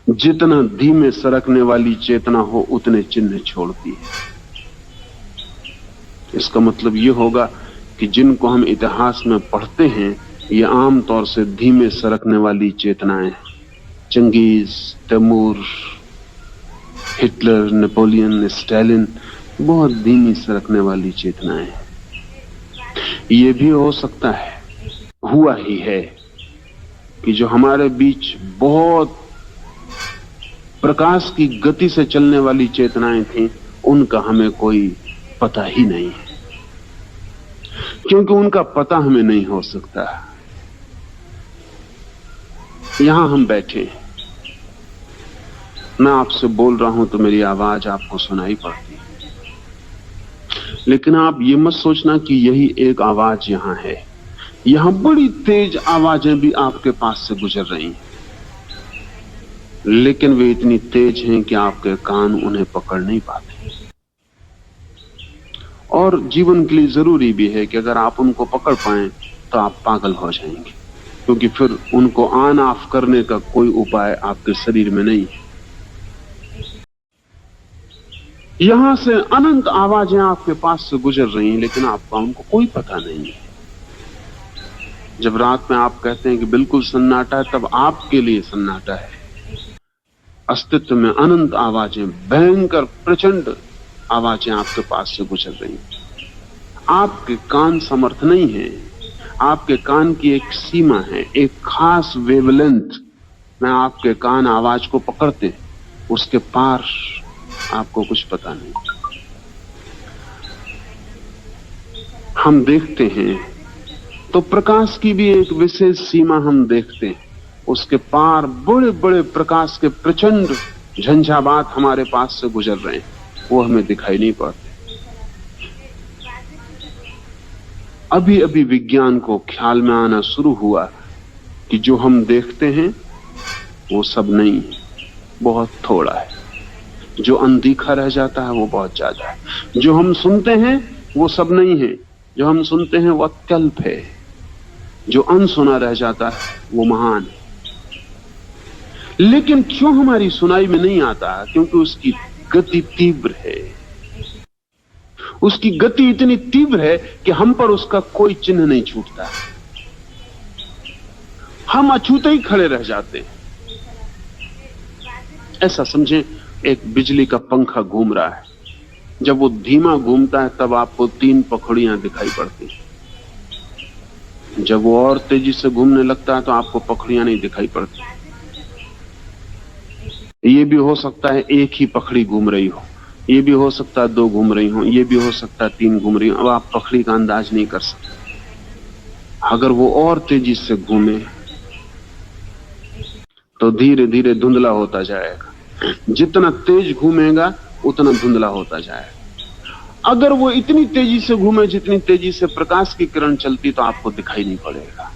जितना धीमे सरकने वाली चेतना हो उतने चिन्ह छोड़ती है। इसका मतलब यह होगा कि जिनको हम इतिहास में पढ़ते हैं ये आमतौर से धीमे सरकने वाली चेतनाएं हैं। चंगेज, तैमूर, हिटलर, नेपोलियन, स्टालिन, बहुत धीमी सरकने वाली चेतनाएं हैं। ये भी हो सकता है, हुआ ही है, कि जो हमारे बीच बहुत प्रकाश की गति से चलने वाली चेतनाएं थीं, उनका हमें कोई पता ही नहीं है, क्योंकि उनका पता हमें नहीं हो सकता। यहां हम बैठे हैं, मैं आपसे बोल रहा हूं तो मेरी आवाज आपको सुनाई पड़ती है, लेकिन आप ये मत सोचना कि यही एक आवाज यहां है। यहां बड़ी तेज आवाजें भी आपके पास से गुजर रही हैं, लेकिन वे इतनी तेज हैं कि आपके कान उन्हें पकड़ नहीं पाते। और जीवन के लिए जरूरी भी है कि अगर आप उनको पकड़ पाएं तो आप पागल हो जाएंगे, क्योंकि फिर उनको ऑन ऑफ करने का कोई उपाय आपके शरीर में नहीं है। यहां से अनंत आवाजें आपके पास से गुजर रही हैं, लेकिन आपका उनको कोई पता नहीं है। जब रात में आप कहते हैं कि बिल्कुल सन्नाटा है, तब आपके लिए सन्नाटा है। अस्तित्व में अनंत आवाजें, भयंकर प्रचंड आवाजें आपके पास से गुजर रही हैं। आपके कान समर्थ नहीं है। आपके कान की एक सीमा है, एक खास वेवलेंथ में आपके कान आवाज को पकड़ते, उसके पार आपको कुछ पता नहीं। हम देखते हैं तो प्रकाश की भी एक विशेष सीमा हम देखते हैं, उसके पार बड़े बड़े प्रकाश के प्रचंड झंझावात हमारे पास से गुजर रहे हैं, वो हमें दिखाई नहीं पड़ते। अभी अभी विज्ञान को ख्याल में आना शुरू हुआ कि जो हम देखते हैं वो सब नहीं है, बहुत थोड़ा है। जो अनदेखा रह जाता है वो बहुत ज्यादा है। जो हम सुनते हैं वो सब नहीं है, जो हम सुनते हैं वो अत्यल्प है। जो अनसुना रह जाता है वो महान है। लेकिन क्यों हमारी सुनाई में नहीं आता? क्योंकि उसकी गति तीव्र है। उसकी गति इतनी तीव्र है कि हम पर उसका कोई चिन्ह नहीं छूटता। हम अछूते ही खड़े रह जाते हैं। ऐसा समझें, एक बिजली का पंखा घूम रहा है। जब वो धीमा घूमता है तब आपको 3 पखड़ियां दिखाई पड़ती हैं। जब वो और तेजी से घूमने लगता है तो आपको पखड़ियां नहीं दिखाई पड़ती। ये भी हो सकता है एक ही पखड़ी घूम रही हो, ये भी हो सकता है 2 घूम रही हो, ये भी हो सकता है 3 घूम रही हो। अब आप पखड़ी का अंदाज नहीं कर सकते। अगर वो और तेजी से घूमे तो धीरे धीरे धुंधला होता जाएगा। जितना तेज घूमेगा उतना धुंधला होता जाएगा। अगर वो इतनी तेजी से घूमे जितनी तेजी से प्रकाश की किरण चलती तो आपको दिखाई नहीं पड़ेगा।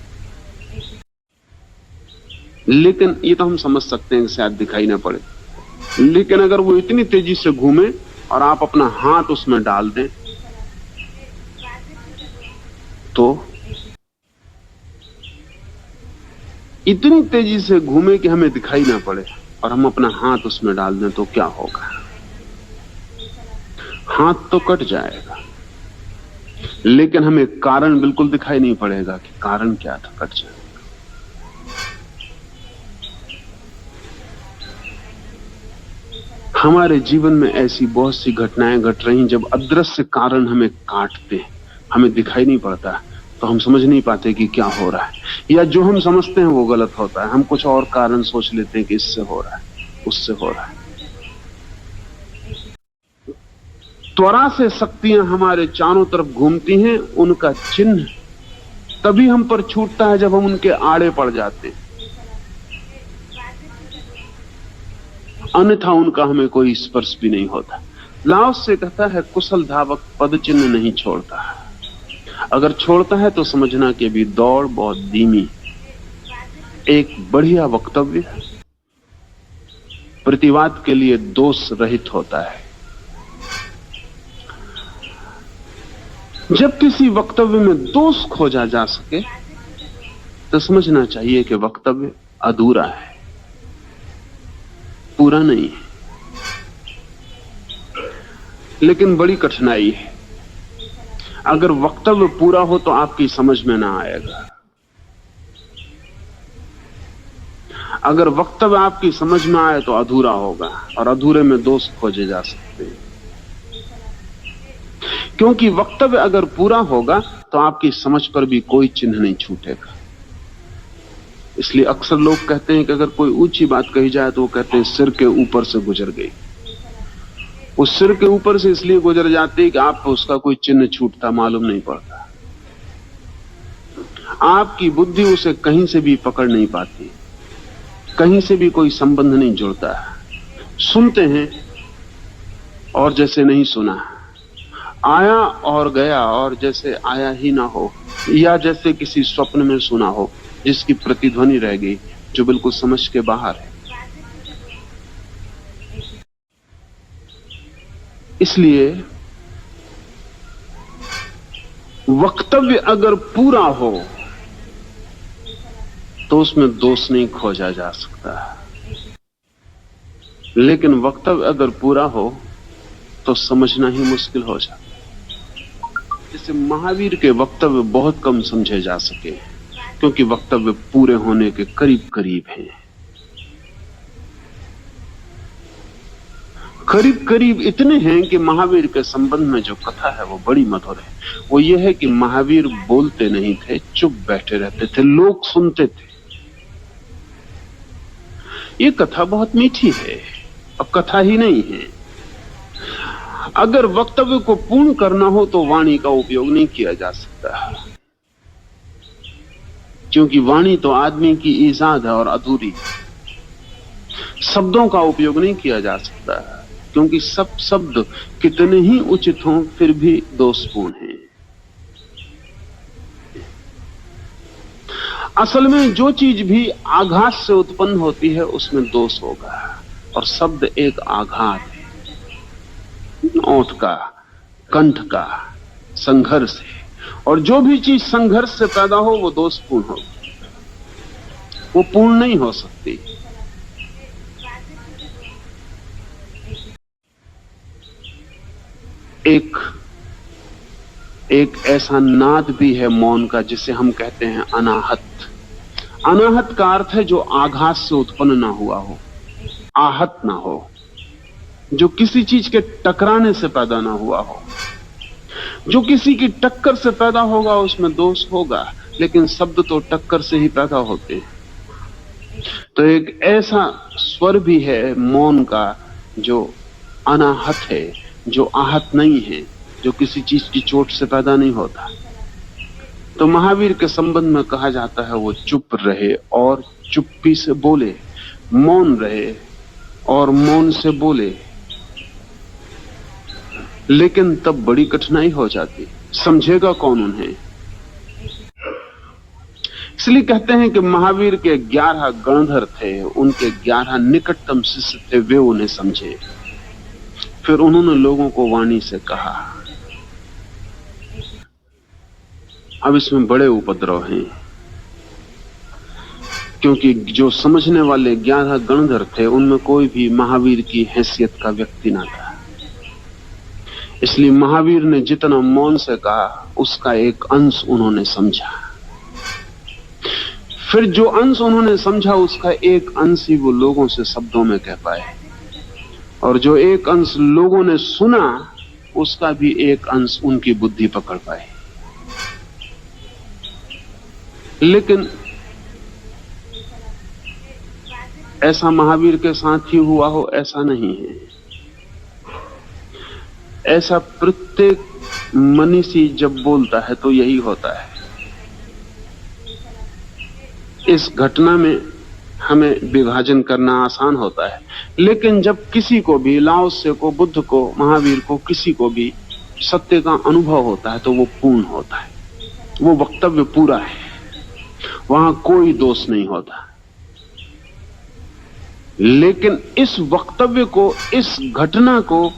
लेकिन ये तो हम समझ सकते हैं कि शायद दिखाई ना पड़े। लेकिन अगर वो इतनी तेजी से घूमे और आप अपना हाथ उसमें डाल दें तो इतनी तेजी से घूमे कि हमें दिखाई ना पड़े और हम अपना हाथ उसमें डाल दें तो क्या होगा? हाथ तो कट जाएगा, लेकिन हमें कारण बिल्कुल दिखाई नहीं पड़ेगा कि कारण क्या था कट जाएगा। हमारे जीवन में ऐसी बहुत सी घटनाएं घट रही जब अदृश्य कारण हमें काटते हैं, हमें दिखाई नहीं पड़ता, तो हम समझ नहीं पाते कि क्या हो रहा है, या जो हम समझते हैं वो गलत होता है। हम कुछ और कारण सोच लेते हैं कि इससे हो रहा है, उससे हो रहा है। त्वरा से शक्तियां हमारे चारों तरफ घूमती हैं, उनका चिन्ह तभी हम पर छूटता है जब हम उनके आड़े पड़ जाते हैं, अन्यथा उनका हमें कोई स्पर्श भी नहीं होता। लाओस से कहता है, कुशल धावक पद चिन्ह नहीं छोड़ता। अगर छोड़ता है तो समझना कि अभी दौड़ बहुत धीमी। एक बढ़िया वक्तव्य प्रतिवाद के लिए दोष रहित होता है। जब किसी वक्तव्य में दोष खोजा जा सके तो समझना चाहिए कि वक्तव्य अधूरा है। पूरा नहीं है, लेकिन बड़ी कठिनाई है। अगर वक्तव्य पूरा हो तो आपकी समझ में ना आएगा। अगर वक्तव्य आपकी समझ में आए तो अधूरा होगा, और अधूरे में दोष खोजे जा सकते हैं। क्योंकि वक्तव्य अगर पूरा होगा तो आपकी समझ पर भी कोई चिन्ह नहीं छूटेगा। इसलिए अक्सर लोग कहते हैं कि अगर कोई ऊंची बात कही जाए तो वो कहते हैं सिर के ऊपर से गुजर गई। उस सिर के ऊपर से इसलिए गुजर जाती है कि आपको उसका कोई चिन्ह छूटता मालूम नहीं पड़ता। आपकी बुद्धि उसे कहीं से भी पकड़ नहीं पाती, कहीं से भी कोई संबंध नहीं जुड़ता। सुनते हैं और जैसे नहीं सुना, आया और गया और जैसे आया ही ना हो, या जैसे किसी स्वप्न में सुना हो जिसकी प्रतिध्वनि रह गई, जो बिल्कुल समझ के बाहर है। इसलिए वक्तव्य अगर पूरा हो तो उसमें दोष नहीं खोजा जा सकता, लेकिन वक्तव्य अगर पूरा हो तो समझना ही मुश्किल हो जाता। जैसे महावीर के वक्तव्य बहुत कम समझे जा सके, क्योंकि वक्तव्य पूरे होने के करीब करीब हैं। करीब करीब इतने हैं कि महावीर के संबंध में जो कथा है वो बड़ी मधुर है। वो ये है कि महावीर बोलते नहीं थे, चुप बैठे रहते थे, लोग सुनते थे। ये कथा बहुत मीठी है, अब कथा ही नहीं है। अगर वक्तव्य को पूर्ण करना हो तो वाणी का उपयोग नहीं किया जा सकता, क्योंकि वाणी तो आदमी की ईजाद है और अधूरी। शब्दों का उपयोग नहीं किया जा सकता, क्योंकि सब शब्द कितने ही उचित हों फिर भी दोषपूर्ण हैं। असल में जो चीज भी आघात से उत्पन्न होती है उसमें दोष होगा, और शब्द एक आघात है, ओंठ का, कंठ का संघर्ष है। और जो भी चीज संघर्ष से पैदा हो वो दोषपूर्ण हो, वो पूर्ण नहीं हो सकती। एक ऐसा नाद भी है मौन का जिसे हम कहते हैं अनाहत। अनाहत का अर्थ है जो आघात से उत्पन्न ना हुआ हो, आहत ना हो, जो किसी चीज के टकराने से पैदा ना हुआ हो। जो किसी की टक्कर से पैदा होगा उसमें दोष होगा, लेकिन शब्द तो टक्कर से ही पैदा होते हैं। तो एक ऐसा स्वर भी है मौन का जो अनाहत है, जो आहत नहीं है, जो किसी चीज की चोट से पैदा नहीं होता। तो महावीर के संबंध में कहा जाता है वो चुप रहे और चुप्पी से बोले, मौन रहे और मौन से बोले। लेकिन तब बड़ी कठिनाई हो जाती, समझेगा कौन उन्हें। इसलिए कहते हैं कि महावीर के 11 गणधर थे, उनके 11 निकटतम शिष्य थे, वे उन्हें समझे। फिर उन्होंने लोगों को वाणी से कहा। अब इसमें बड़े उपद्रव हैं, क्योंकि जो समझने वाले 11 गणधर थे उनमें कोई भी महावीर की हैसियत का व्यक्ति ना था। इसलिए महावीर ने जितना मौन से कहा उसका एक अंश उन्होंने समझा। फिर जो अंश उन्होंने समझा उसका एक अंश ही वो लोगों से शब्दों में कह पाए, और जो एक अंश लोगों ने सुना उसका भी एक अंश उनकी बुद्धि पकड़ पाए। लेकिन ऐसा महावीर के साथ ही हुआ हो ऐसा नहीं है। ऐसा प्रत्येक मनीषी जब बोलता है तो यही होता है। इस घटना में हमें विभाजन करना आसान होता है, लेकिन जब किसी को भी, लाओ त्से को, बुद्ध को, महावीर को, किसी को भी सत्य का अनुभव होता है तो वो पूर्ण होता है, वो वक्तव्य पूरा है, वहां कोई दोष नहीं होता। लेकिन इस वक्तव्य को, इस घटना को,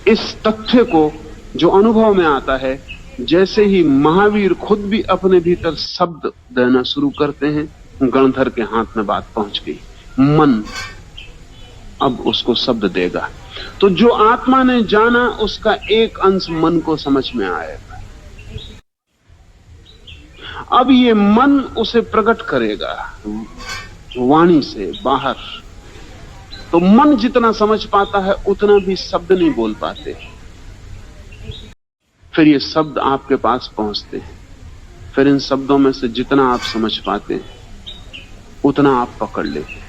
इस तथ्य को जो अनुभव में आता है, जैसे ही महावीर खुद भी अपने भीतर शब्द देना शुरू करते हैं, गणधर के हाथ में बात पहुंच गई। मन, अब उसको शब्द देगा। तो जो आत्मा ने जाना उसका एक अंश मन को समझ में आएगा। अब ये मन उसे प्रकट करेगा वाणी से बाहर। तो मन जितना समझ पाता है उतना भी शब्द नहीं बोल पाते। फिर ये शब्द आपके पास पहुंचते हैं। फिर इन शब्दों में से जितना आप समझ पाते हैं उतना आप पकड़ लेते।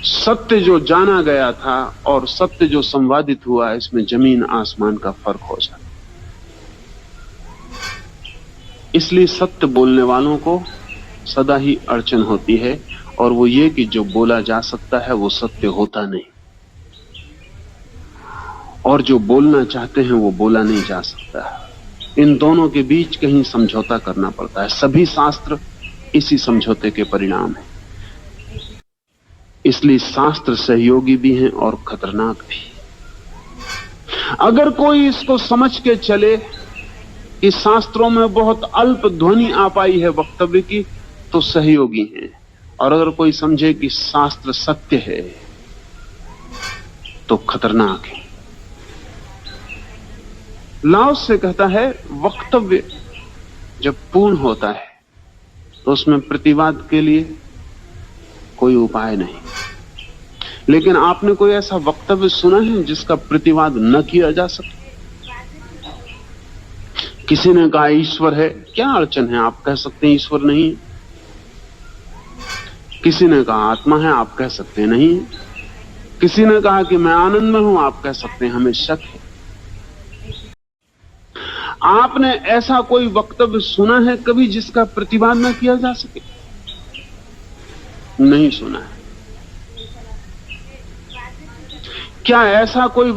सत्य जो जाना गया था और सत्य जो संवादित हुआ, इसमें जमीन आसमान का फर्क हो जाता। इसलिए सत्य बोलने वालों को सदा ही अड़चन होती है, और वो ये कि जो बोला जा सकता है वो सत्य होता नहीं, और जो बोलना चाहते हैं वो बोला नहीं जा सकता। इन दोनों के बीच कहीं समझौता करना पड़ता है। सभी शास्त्र इसी समझौते के परिणाम है। इसलिए शास्त्र सहयोगी भी हैं और खतरनाक भी। अगर कोई इसको समझ के चले कि शास्त्रों में बहुत अल्प ध्वनि आ पाई है वक्तव्य की, तो सहयोगी हैं। और अगर कोई समझे कि शास्त्र सत्य है तो खतरनाक है। लाओस से कहता है वक्तव्य जब पूर्ण होता है तो उसमें प्रतिवाद के लिए कोई उपाय नहीं। लेकिन आपने कोई ऐसा वक्तव्य सुना है जिसका प्रतिवाद न किया जा सके? किसी ने कहा ईश्वर है, क्या अड़चन है, आप कह सकते हैं ईश्वर नहीं है। किसी ने कहा आत्मा है, आप कह सकते हैं नहीं है। किसी ने कहा कि मैं आनंद में हूं, आप कह सकते हैं हमें शक है। आपने ऐसा कोई वक्तव्य सुना है कभी जिसका प्रतिवाद न किया जा सके? नहीं सुना है। क्या ऐसा कोई